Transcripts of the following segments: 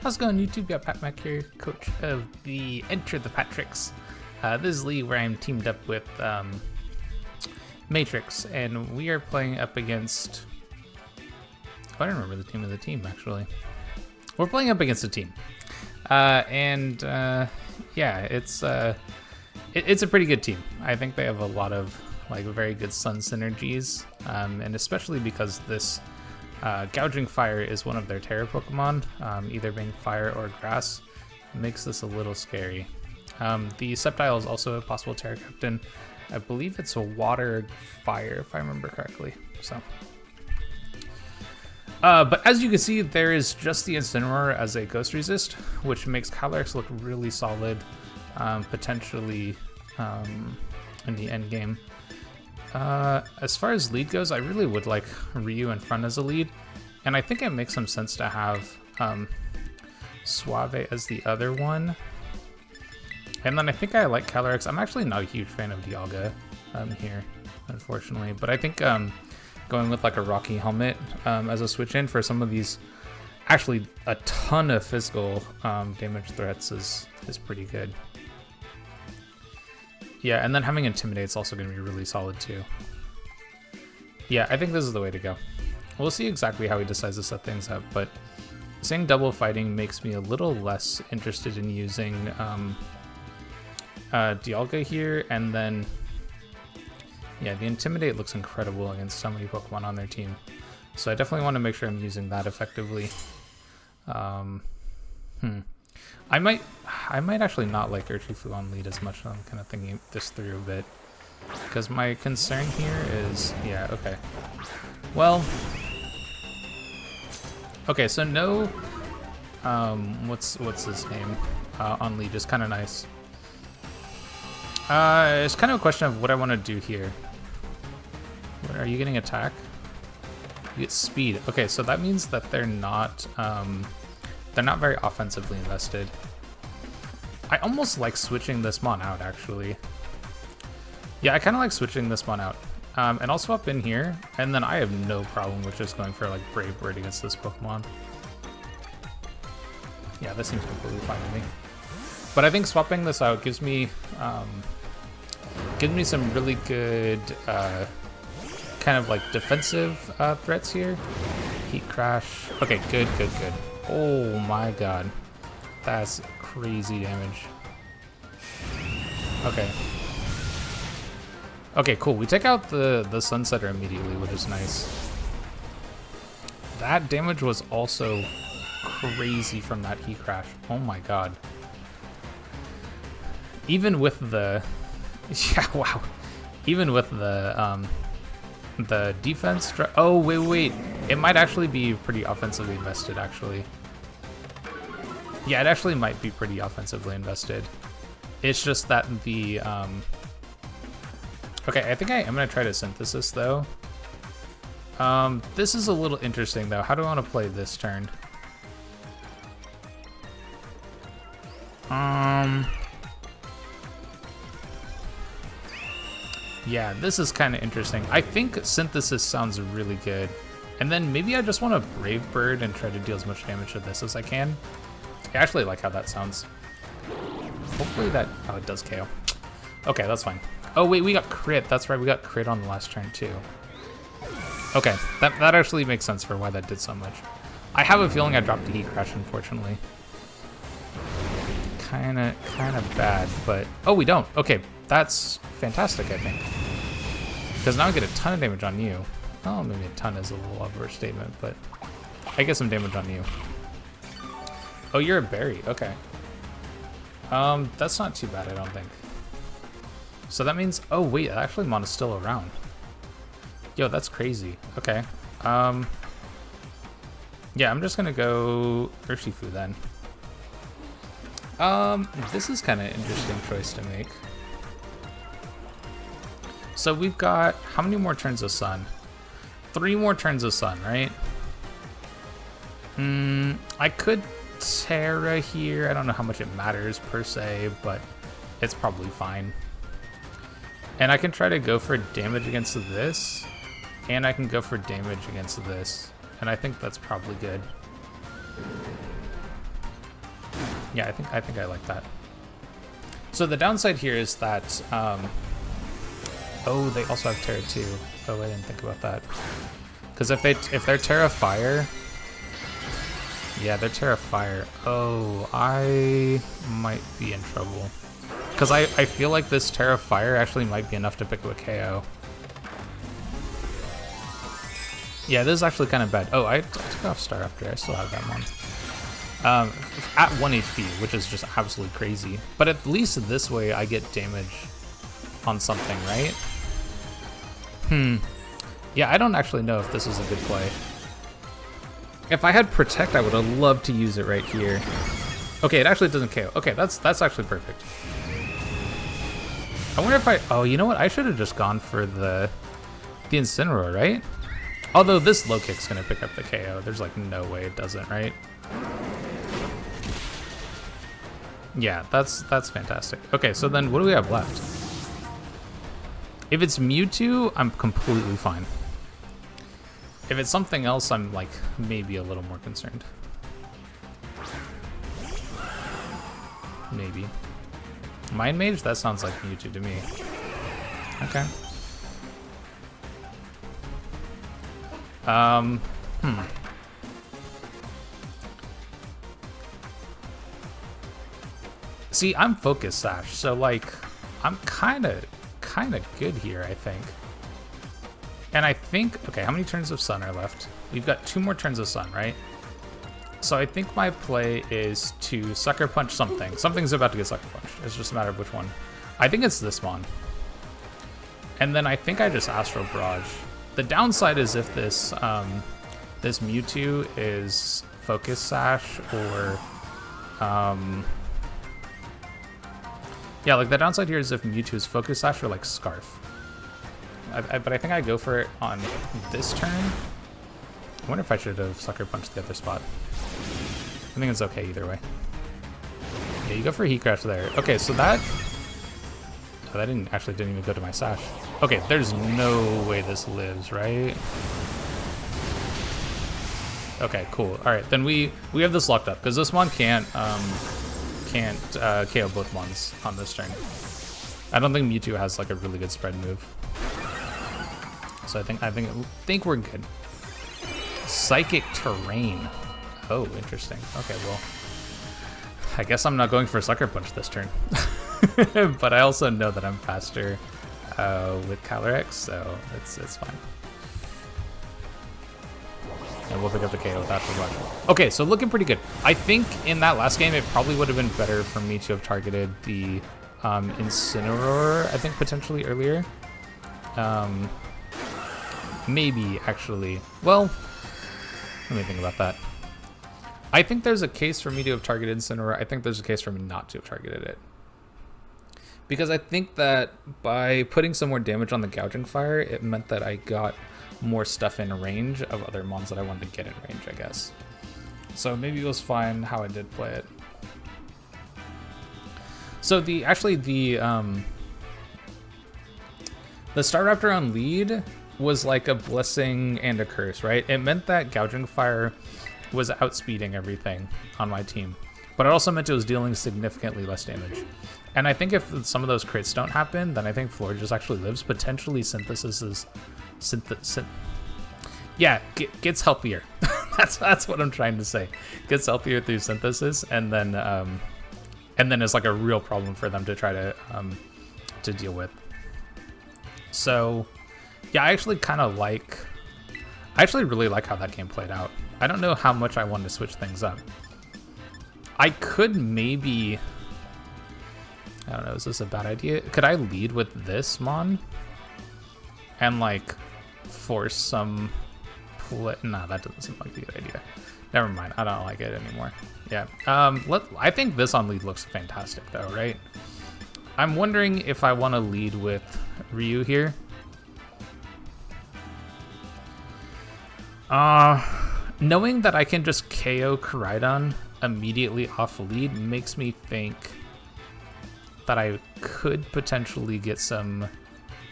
how's it going, YouTube? Yeah, Pat Mac here, coach of the Enter the Patricks. This is Lee, where I'm teamed up with Matrix, and we are playing up against... I don't remember the name of the team, actually. We're playing up against a team. Yeah, it's a pretty good team. I think they have a lot of like very good sun synergies, and especially because this Gouging Fire is one of their Terra Pokemon, either being fire or grass. It makes this a little scary. The Sceptile is also a possible Terra Captain. I believe it's a water fire, if I remember correctly. So, but as you can see, there is just the Incineroar as a Ghost Resist, which makes Calyrex look really solid, potentially in the end game. As far as lead goes, I really would like Ryu in front as a lead, and I think it makes some sense to have Suave as the other one. And then I think I like Calyrex. I'm actually not a huge fan of Dialga here, unfortunately, but I think going with like a Rocky Helmet as a switch in for some of these actually a ton of physical damage threats is pretty good. Yeah, and then having Intimidate is also going to be really solid too. Yeah, I think this is the way to go. We'll see exactly how he decides to set things up, but saying double fighting makes me a little less interested in using Dialga here, and then yeah, the Intimidate looks incredible against so many Pokemon on their team, so I definitely want to make sure I'm using that effectively. I might actually not like Urshifu on lead as much. I'm kind of thinking this through a bit, because my concern here is, yeah, okay. Well, okay, so no, what's his name on lead is kind of nice. It's kind of a question of what I want to do here. What, are you getting attack? You get speed. Okay, so that means that they're not very offensively invested. I almost like switching this mon out, actually. Yeah, I kind of like switching this mon out. And I'll swap in here, and then I have no problem with just going for like Brave Bird against this Pokemon. Yeah, this seems completely fine to me. But I think swapping this out gives me some really good kind of like defensive threats here. Heat Crash. Okay, good. Oh my god. That's crazy damage. Okay. Okay, cool. We take out the Sunsetter immediately, which is nice. That damage was also crazy from that Heat Crash. Oh my god. Even with the... Yeah, wow. Even with the defense... Oh, wait. It might actually be pretty offensively invested, actually. Yeah, it actually might be pretty offensively invested. It's just that the... Okay, I think I am going to try to Synthesis, though. This is a little interesting, though. How do I want to play this turn? Yeah, this is kind of interesting. I think Synthesis sounds really good. And then maybe I just want to Brave Bird and try to deal as much damage to this as I can. I actually like how that sounds. Hopefully that... Oh, it does KO. Okay, that's fine. Oh, wait, we got crit. That's right, we got crit on the last turn, too. Okay, that actually makes sense for why that did so much. I have a feeling I dropped a Heat Crash, unfortunately. Kind of bad, but... Oh, we don't. Okay, that's fantastic, I think. Because now I get a ton of damage on you. Oh, maybe a ton is a little overstatement, but I get some damage on you. Oh, you're a berry. Okay. That's not too bad, I don't think. So that means... Oh, wait, actually Mona's still around. Yo, that's crazy. Okay. Yeah, I'm just gonna go Urshifu then. This is kind of an interesting choice to make. So we've got... How many more turns of Sun? 3 more turns of Sun, right? I could... Terra here. I don't know how much it matters per se, but it's probably fine. And I can try to go for damage against this, and I can go for damage against this, and I think that's probably good. Yeah, I think I like that. So the downside here is that, oh, they also have Terra too. Oh, I didn't think about that. Because if they're Terra Fire, yeah, they're Terra Fire. Oh, I might be in trouble. Because I feel like this Terra Fire actually might be enough to pick up a KO. Yeah, this is actually kind of bad. Oh, I took off Star Raptor. I still have that one. At 1 HP, which is just absolutely crazy. But at least this way I get damage on something, right? Yeah, I don't actually know if this is a good play. If I had Protect, I would have loved to use it right here. Okay, it actually doesn't KO. Okay, that's actually perfect. I wonder if oh, you know what? I should have just gone for the Incineroar, right? Although this low kick's gonna pick up the KO. There's like no way it doesn't, right? Yeah, that's fantastic. Okay, so then what do we have left? If it's Mewtwo, I'm completely fine. If it's something else, I'm like maybe a little more concerned. Maybe. Mind Mage? That sounds like Mewtwo to me. Okay. See, I'm Focus Sash, so like I'm kind of good here, I think. And I think, okay, how many turns of Sun are left? We've got 2 more turns of Sun, right? So I think my play is to Sucker Punch something. Something's about to get Sucker Punched. It's just a matter of which one. I think it's this Mon. And then I think I just Astral Barrage. The downside is if this this Mewtwo is Focus Sash or yeah, like the downside here is if Mewtwo is Focus Sash or like Scarf. But I think I go for it on this turn. I wonder if I should have Sucker Punched the other spot. I think it's okay either way. Yeah, you go for Heat Crash there. Okay, so that... Oh, that didn't even go to my Sash. Okay, there's no way this lives, right? Okay, cool. All right, then we have this locked up because this Mon can't KO both Mons on this turn. I don't think Mewtwo has like a really good spread move. So I think we're good. Psychic Terrain. Oh, interesting. Okay, well, I guess I'm not going for Sucker Punch this turn. But I also know that I'm faster with Calyrex, so it's fine. And we'll pick up the KO without the rush. Okay, so looking pretty good. I think in that last game, it probably would have been better for me to have targeted the Incineroar, I think, potentially earlier. Maybe, actually. Well, let me think about that. I think there's a case for me to have targeted Incineroar. I think there's a case for me not to have targeted it. Because I think that by putting some more damage on the Gouging Fire, it meant that I got more stuff in range of other mons that I wanted to get in range, I guess. So maybe it was fine how I did play it. So the Staraptor on lead was like a blessing and a curse, right? It meant that Gouging Fire was outspeeding everything on my team, but it also meant it was dealing significantly less damage. And I think if some of those crits don't happen, then I think Florges actually lives. Potentially Synthesis is... Yeah, gets healthier. that's what I'm trying to say. Gets healthier through Synthesis, and then it's like a real problem for them to try to deal with. So, yeah, I actually really like how that game played out. I don't know how much I wanted to switch things up. I could maybe... I don't know, is this a bad idea? Could I lead with this Mon? And, like, force some play... Nah, that doesn't seem like a good idea. Never mind, I don't like it anymore. Yeah, I think this on lead looks fantastic, though, right? I'm wondering if I want to lead with Ryu here. Knowing that I can just KO Koraidon immediately off lead makes me think that I could potentially get some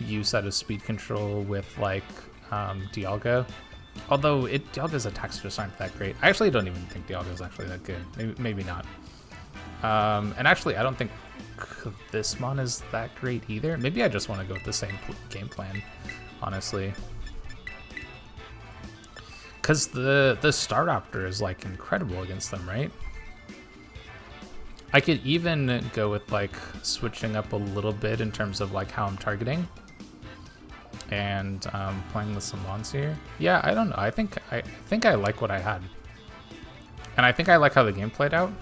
use out of speed control with like Dialga. Although Dialga's attacks just aren't that great. I actually don't even think Dialga's actually that good. Maybe not. And actually, I don't think this mon is that great either. Maybe I just want to go with the same game plan, honestly. Because the Staraptor is like incredible against them, right? I could even go with like switching up a little bit in terms of like how I'm targeting. And playing with some mons here. Yeah, I don't know. I think I like what I had. And I think I like how the game played out.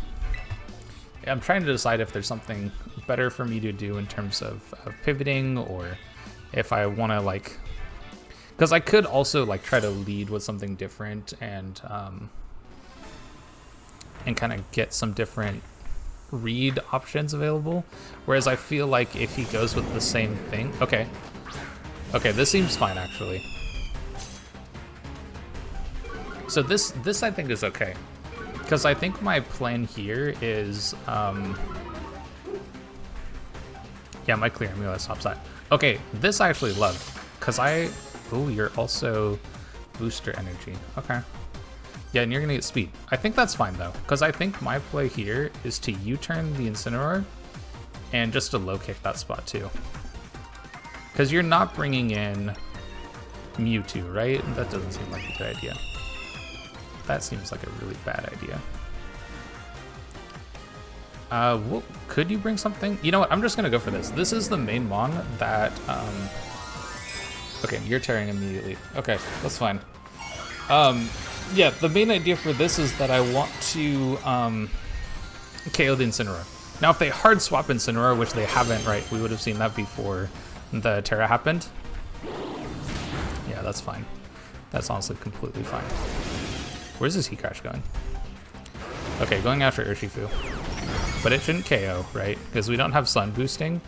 I'm trying to decide if there's something better for me to do in terms of pivoting, or if I want to like, because I could also like try to lead with something different and kind of get some different read options available. Whereas I feel like if he goes with the same thing, okay, this seems fine actually. So this I think is okay. Because I think my plan here is, yeah, my clear amulet stops that. Okay, this I actually love, because oh, you're also booster energy. Okay. Yeah, and you're gonna get speed. I think that's fine though, because I think my play here is to U-turn the Incineroar and just to low kick that spot too. Because you're not bringing in Mewtwo, right? That doesn't seem like a good idea. That seems like a really bad idea. Could you bring something? You know what? I'm just gonna go for this. This is the main mon that. Okay, you're tearing immediately. Okay, that's fine. Yeah, the main idea for this is that I want to KO the Incineroar. Now, if they hard swap Incineroar, which they haven't, right? We would have seen that before the Terra happened. Yeah, that's fine. That's honestly completely fine. Where's this Heat Crash going? Okay, going after Urshifu. But it shouldn't KO, right? Because we don't have Sun boosting.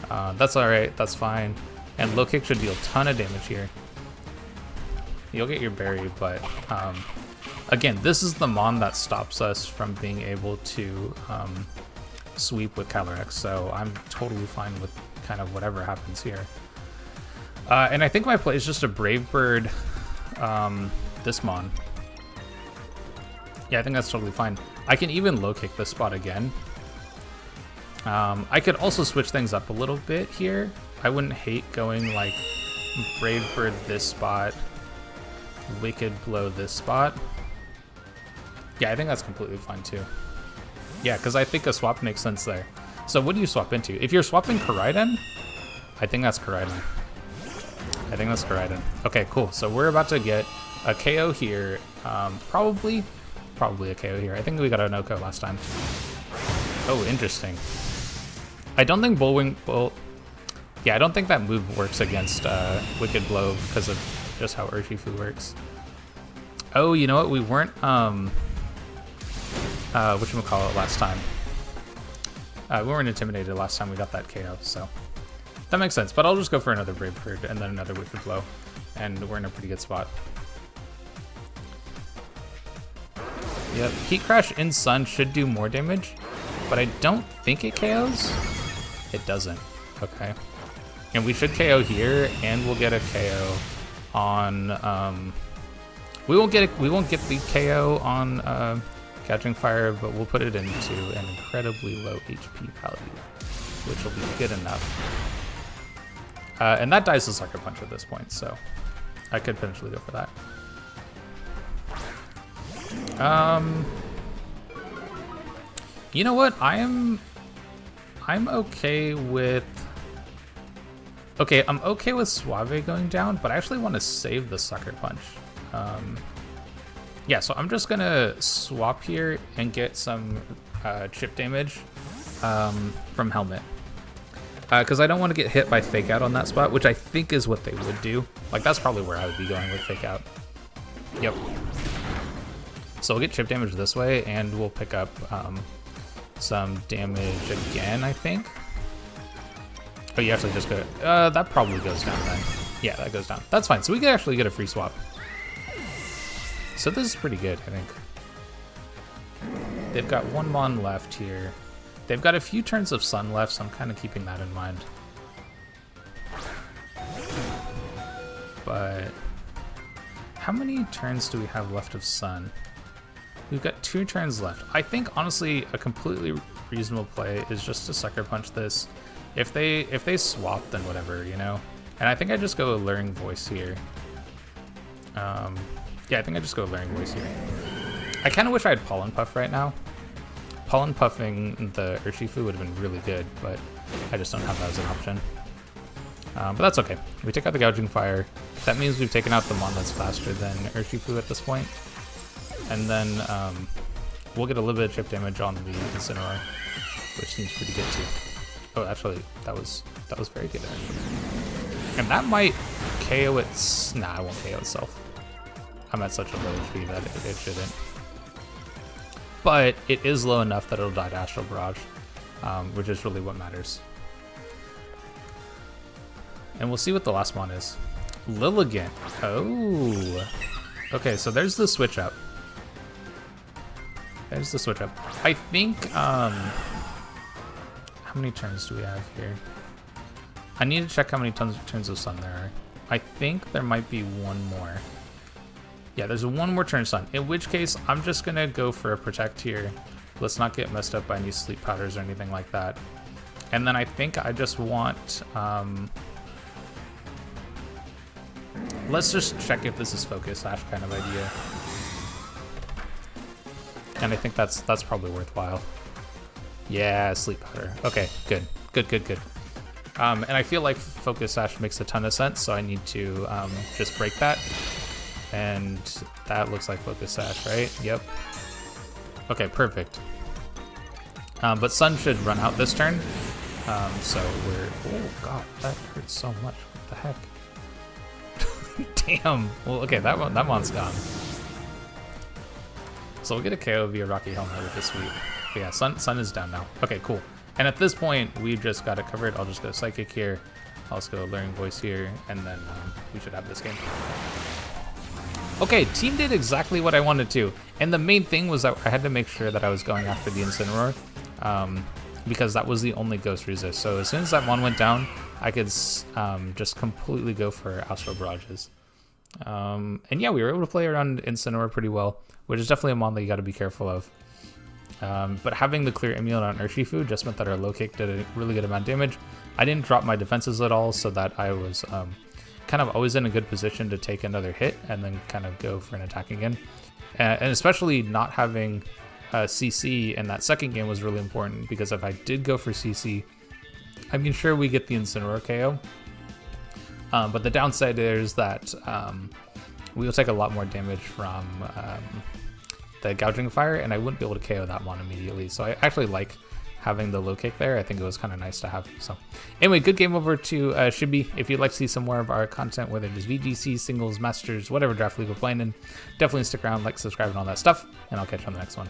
That's alright, that's fine. And low kick should deal a ton of damage here. You'll get your berry, but again, this is the mon that stops us from being able to sweep with Calyrex, so I'm totally fine with kind of whatever happens here. And I think my play is just a Brave Bird this mon. Yeah, I think that's totally fine. I can even low kick this spot again. I could also switch things up a little bit here. I wouldn't hate going like Brave Bird this spot, Wicked Blow this spot. Yeah, I think that's completely fine too. Yeah, because I think a swap makes sense there. So what do you swap into? If you're swapping Koraidon, I think that's Koraidon. I think that's Koraidon. Okay, cool. So we're about to get a KO here. Probably a KO here. I think we got a no-KO last time. Oh, interesting. I don't think yeah, I don't think that move works against Wicked Blow because of just how Urshifu works. Oh, you know what? We weren't whatchamacallit last time. We weren't intimidated last time we got that KO, so that makes sense. But I'll just go for another Brave Bird and then another Wicked Blow, and we're in a pretty good spot. Yep, Heat Crash in Sun should do more damage, but I don't think it KOs. It doesn't. Okay. And we should KO here, and we'll get a KO on. We won't get the KO on Catching Fire, but we'll put it into an incredibly low HP value, which will be good enough. And that dies the Sucker Punch at this point, so I could potentially go for that. You know what? I'm okay with. Okay, I'm okay with Suave going down, but I actually want to save the Sucker Punch. Yeah, so I'm just gonna swap here and get some chip damage from Helmet. Because I don't want to get hit by Fake Out on that spot, which I think is what they would do. Like, that's probably where I would be going with Fake Out. Yep. So we'll get chip damage this way, and we'll pick up some damage again, I think. Oh, you actually just go. That probably goes down then. Yeah, that goes down. That's fine. So we can actually get a free swap. So this is pretty good, I think. They've got one mon left here. They've got a few turns of Sun left, so I'm kind of keeping that in mind. But how many turns do we have left of Sun? We've got 2 turns left. I think, honestly, a completely reasonable play is just to Sucker Punch this. If they swap, then whatever, you know? And I think I just go Alluring Voice here. Yeah, I think I just go Alluring Voice here. I kind of wish I had Pollen Puff right now. Pollen Puffing the Urshifu would have been really good, but I just don't have that as an option. But that's okay. We take out the Gouging Fire. That means we've taken out the Mon that's faster than Urshifu at this point. And then we'll get a little bit of chip damage on the Incineroar, which seems pretty good too. Oh, actually, that was very good. And that might KO its... Nah, it won't KO itself. I'm at such a low HP that it shouldn't. But it is low enough that it'll die to Astral Barrage, which is really what matters. And we'll see what the last one is. Lilligant. Oh. Okay, so there's the switch up. There's the switch up. I think, how many turns do we have here? I need to check how many turns of Sun there are. I think there might be one more. Yeah, there's one more turn Sun, in which case I'm just gonna go for a Protect here. Let's not get messed up by any Sleep Powders or anything like that. And then I think I just want, let's just check if this is Focus Sash kind of idea. And I think that's probably worthwhile. Yeah, Sleep Powder. Okay, good. And I feel like Focus Sash makes a ton of sense, so I need to just break that. And that looks like Focus Sash, right? Yep. Okay, perfect. But Sun should run out this turn. So we're... Oh, God, that hurts so much. What the heck? Damn. Well, okay, that one's gone. So we'll get a KO via Rocky Helmet, which is sweet. But yeah, Sun is down now. Okay, cool. And at this point, we've just got it covered. I'll just go Psychic here. I'll just go Alluring Voice here, and then we should have this game. Okay, team did exactly what I wanted to. And the main thing was that I had to make sure that I was going after the Incineroar, because that was the only Ghost Resist. So as soon as that one went down, I could just completely go for Astral Barrages. And yeah, we were able to play around Incineroar pretty well, which is definitely a mon that you got to be careful of. But having the clear Immune on Urshifu just meant that our low kick did a really good amount of damage. I didn't drop my defenses at all, so that I was kind of always in a good position to take another hit and then kind of go for an attack again. And especially not having CC in that second game was really important, because if I did go for CC, I mean, sure, we get the Incineroar KO. But the downside is that we will take a lot more damage from the Gouging Fire, and I wouldn't be able to KO that one immediately. So I actually like having the low kick there. I think it was kind of nice to have. So anyway, good game over to Shibby. If you'd like to see some more of our content, whether it is VGC, singles, masters, whatever draft league we're playing in, definitely stick around, like, subscribe, and all that stuff, and I'll catch you on the next one.